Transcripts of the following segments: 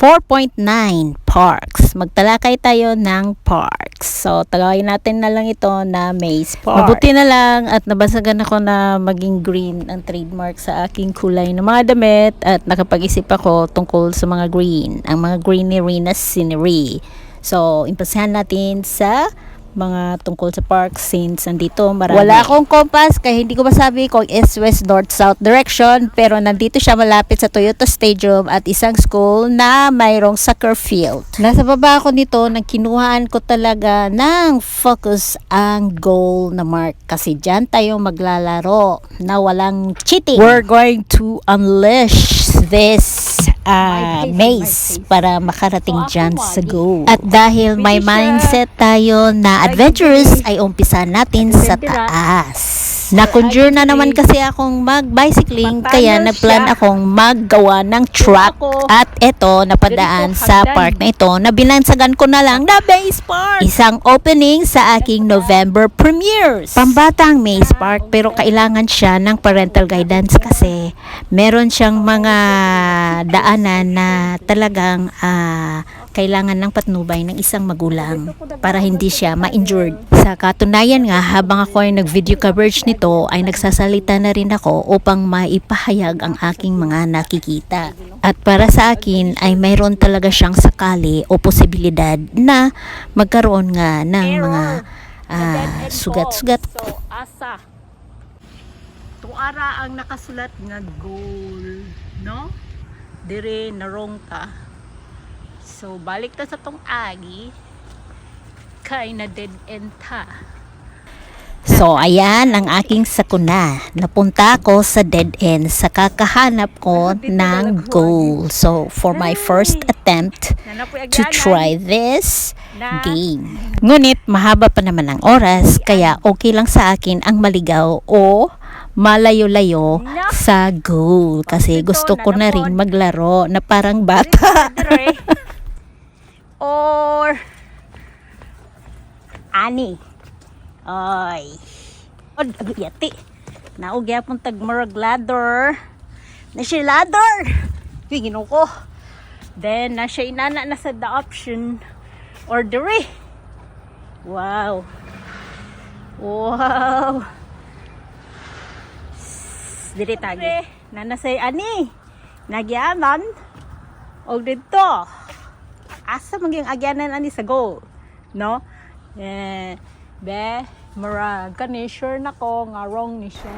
4.9 parks. Magtalakay tayo ng parks. So, tagayin natin na lang ito na Maze Park. Mabuti na lang at nabasagan ako na maging green ang trademark sa aking kulay ng mga damit at nakapag-isip ako tungkol sa mga green. Ang mga greenery na scenery. So, impresahan natin sa mga tungkol sa park since nandito marami. Wala akong compass kaya hindi ko masabi kung east, west, north, south direction, pero nandito siya malapit sa Toyota Stadium at isang school na mayroong soccer field. Nasa baba ako nito nang kinuhaan ko talaga ng focus ang goal na mark kasi dyan tayo maglalaro na walang cheating. We're going to unleash this maze para makarating dyan sa goal. At dahil may mindset tayo na adventurous ay umpisa natin sa taas. Na-conjure na naman kasi akong mag-bicycling kaya nagplan akong maggawa ng track at eto napadaan sa park na ito na binansagan ko na lang na Maze Park. Isang opening sa aking November premieres. Pambatang Maze Park pero kailangan siya ng parental guidance kasi meron siyang mga daanan na talagang kailangan ng patnubay ng isang magulang para hindi siya ma-injured. Sa katunayan nga, habang ako ay nag-video coverage nito, ay nagsasalita na rin ako upang maipahayag ang aking mga nakikita. At para sa akin ay mayroon talaga siyang sakali o posibilidad na magkaroon nga ng mga sugat-sugat. So, asa. Tuara ang nakasulat nga goal, no? Dire narong ta. So, balik ta sa tong agi. Kay na dead end ta. So, ayan ang aking sakuna. Napunta ako sa dead end sa kakahanap ko ng goal. So, for my first attempt to try this game. Ngunit, mahaba pa naman ang oras, kaya okay lang sa akin ang maligaw o malayo-layo sa goal. Kasi gusto ko na rin maglaro na parang bata. Or ani. Ay. Od aguyati. Naugya pong tagmurag ladder. Na siya ladder. Uy, ginoo ko. Then na siya inana na sa the option or dire. Wow. Wow. Dire tagi. Nanasay ani. Nagyaman. Og dito. Asa maging agyanan ani sa goal, no? Murag kani sure nako nga wrong ni siya.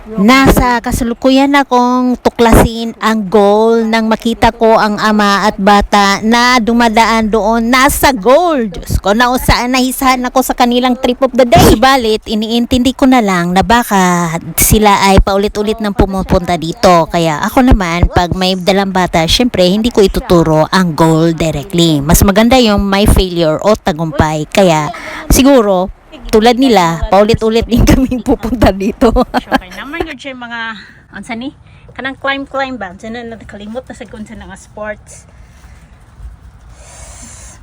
Nasa kasalukuyan akong tuklasin ang goal nang makita ko ang ama at bata na dumadaan doon nasa goal. Diyos ko, nausaan nahisahan ako sa kanilang trip of the day. Subalit, iniintindi ko na lang na baka sila ay paulit-ulit nang pumupunta dito. Kaya ako naman, pag may dalang bata, syempre, hindi ko ituturo ang goal directly. Mas maganda yung may failure o tagumpay. Kaya, siguro, tulad nila, paulit-ulit din kaming pupunta dito. Okay, naman yun siya mga, ansa ni? Kanang climb ba? Ansa na nakalimot na sa kung sa nga sports.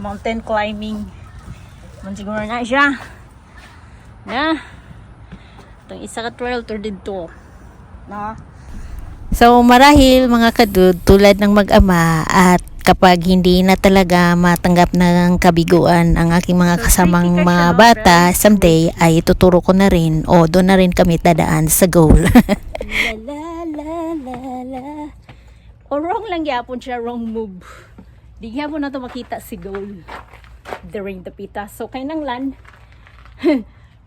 Mountain climbing. Man siguro na siya. Na. Itong isa ka trail tour dito. No? So, marahil mga kadud, tulad ng mag-ama at kapag hindi na talaga matanggap ng kabiguan ang aking mga kasamang mga bata, someday ay tuturo ko na rin o doon na rin kami dadaan sa goal. La la la la. O wrong lang yapon siya, wrong move. Di yapon na to makita si goal during the pita. So kay nang lan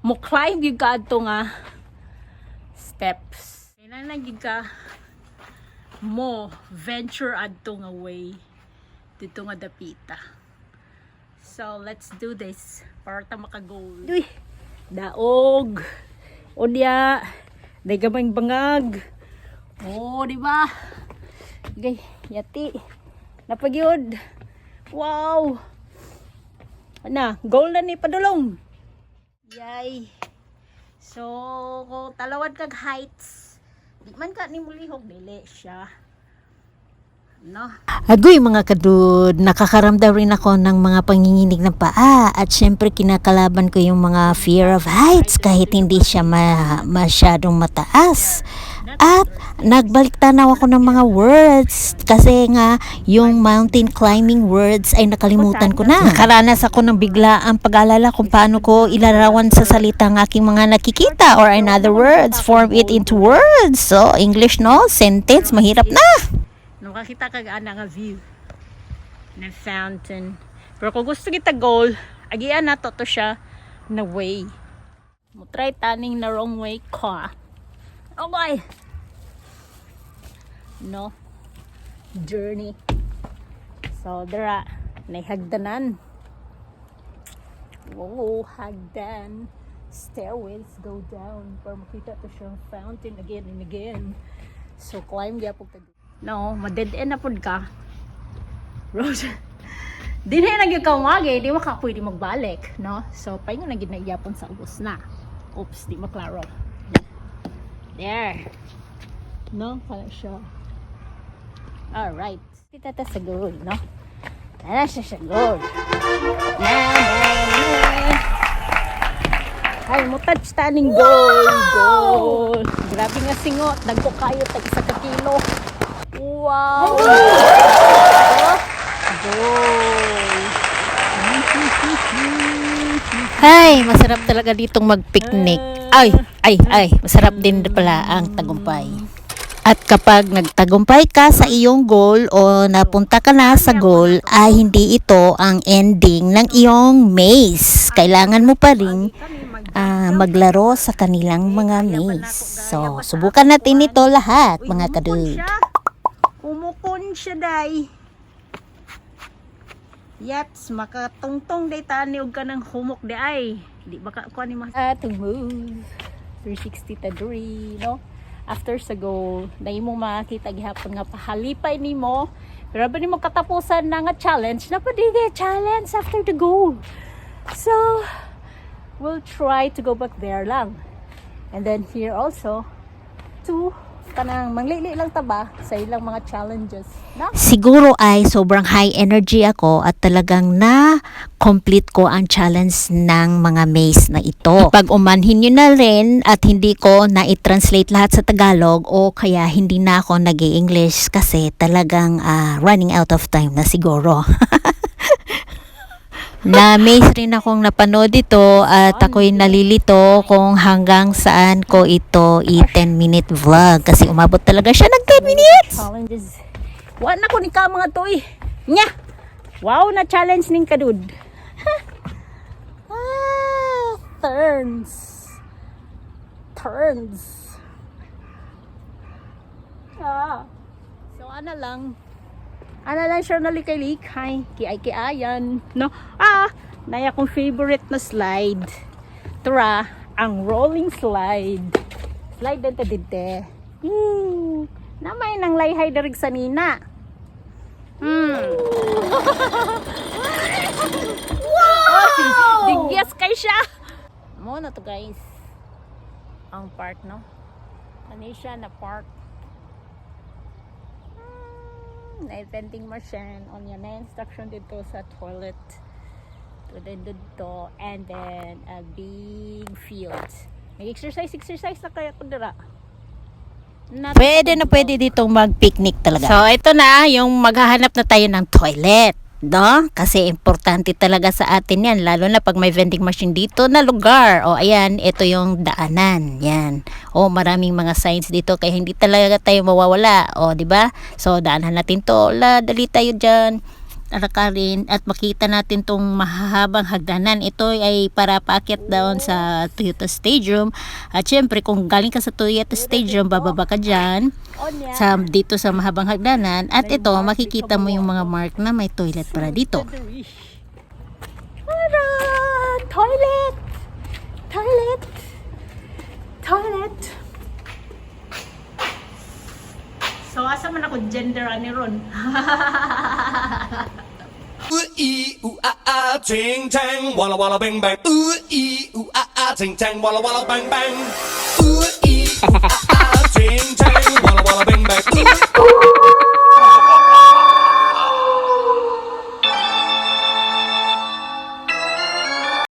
mo climb yung ka ato nga steps. Kay nang lang yung ka mo venture adto nga way dito nga dapita. So, let's do this para ta maka-goal. Uy, daog. O diya, day gamay bangag. Oh, di ba? Okay, yati. Napagyod. Wow. Ana, goal na ni padulong. Yay. So, kung talawad kag heights, di man ka ni mulihog dili siya. no? Agoy mga kadud, nakakaramdam rin ako ng mga panginginig ng paa at syempre kinakalaban ko yung mga fear of heights kahit hindi siya masyadong mataas. At nagbalik tanaw ako ng mga words kasi nga yung mountain climbing words ay nakalimutan ko na. Nakaranas ako ng biglaang pag-alala kung paano ko ilarawan sa salita ang aking mga nakikita or in other words, form it into words. So, English no, sentence, mahirap na. Nakakita ka ana nga view ng fountain. Pero kung gusto kita goal, agian na to siya na way. Mo try taning na wrong way ka. Okay. No. Journey. So, dara hagdanan. Whoa, hagdan. Stairways go down para makita to siyang fountain again and again. So, climb gyapon ka. No, ma-dead end na pud ka. Road. Di na nagyang kawagi, di mo ka pwede magbalik, no? So, pahinga na gid na gyapon sa ubos na. Oops, di maklaro. There. No, pala siya. Alright. Kita ta sa goal, no? Tara siya sa goal. Ay, mo touch taning goal. Grabe nga singot. Dagko kayo tag 1 kilo. Wow! Goal! Ay, masarap talaga ditong mag-picnic. Ay, masarap din pala ang tagumpay. At kapag nagtagumpay ka sa iyong goal o napunta ka na sa goal, ay hindi ito ang ending ng iyong maze. Kailangan mo pa rin maglaro sa kanilang mga maze. So, subukan natin ito lahat, mga kadud. Umukon siya, day. Yats, makatungtong day taniog ka ng humok day ay. Di baka kuha ni mas. To move 360 degree, no? After sa goal, na imong makita gihapon nga pahalipay nimo. Pero ba nimo katapusan na nga challenge, na pwede challenge after the goal. So, we'll try to go back there lang. And then here also, to kanang manglili lang taba sa ilang mga challenges. No? Siguro ay sobrang high energy ako at talagang na-complete ko ang challenge ng mga maze na ito. Pag umanhin nyo na rin at hindi ko na-translate lahat sa Tagalog o kaya hindi na ako nag-i-English kasi talagang running out of time na siguro. Na-amaze rin akong napanood ito at ako'y nalilito kung hanggang saan ko ito i-10-minute vlog kasi umabot talaga siya ng 10 minutes. Challenges. Wa na ko ni ka mga toy. Nya. Wow, na challenge ning kadud. Turns. So ana lang siya nalikay-likay, kiay-kiayan, no? Naya kong favorite na slide. Tara, ang rolling slide. Slide din ta dite. Namay nang layhay darig sa nina. Wow! Digyas kay siya. Mo na to guys. Ang park, no? Ano siya na park? Na vending machine on yan na instruction dito sa toilet to then dito and then a big field. Nag-exercise na kaya ko dira. Pwede ditong mag-picnic talaga. So, ito na yung maghahanap na tayo ng toilet. No? Kasi importante talaga sa atin yan, lalo na pag may vending machine dito na lugar. O ayan, ito yung daanan. Yan. O maraming mga signs dito kaya hindi talaga tayo mawawala. O, di ba? So, daanan natin to. Dali tayo dyan. Alakarin at makita natin tong mahahabang hagdanan. Ito ay para paakyat down sa Toyota Stadium. At syempre, kung galing ka sa Toyota Stadium, bababa ka dyan dito sa mahabang hagdanan. At ito, makikita mo yung mga mark na may toilet para dito. Toilet! So, asa man ako gender ani ron? Ting tang, walla walla bang bang. Ting tang, walla walla bang bang. Ting tang, walla walla bang bang.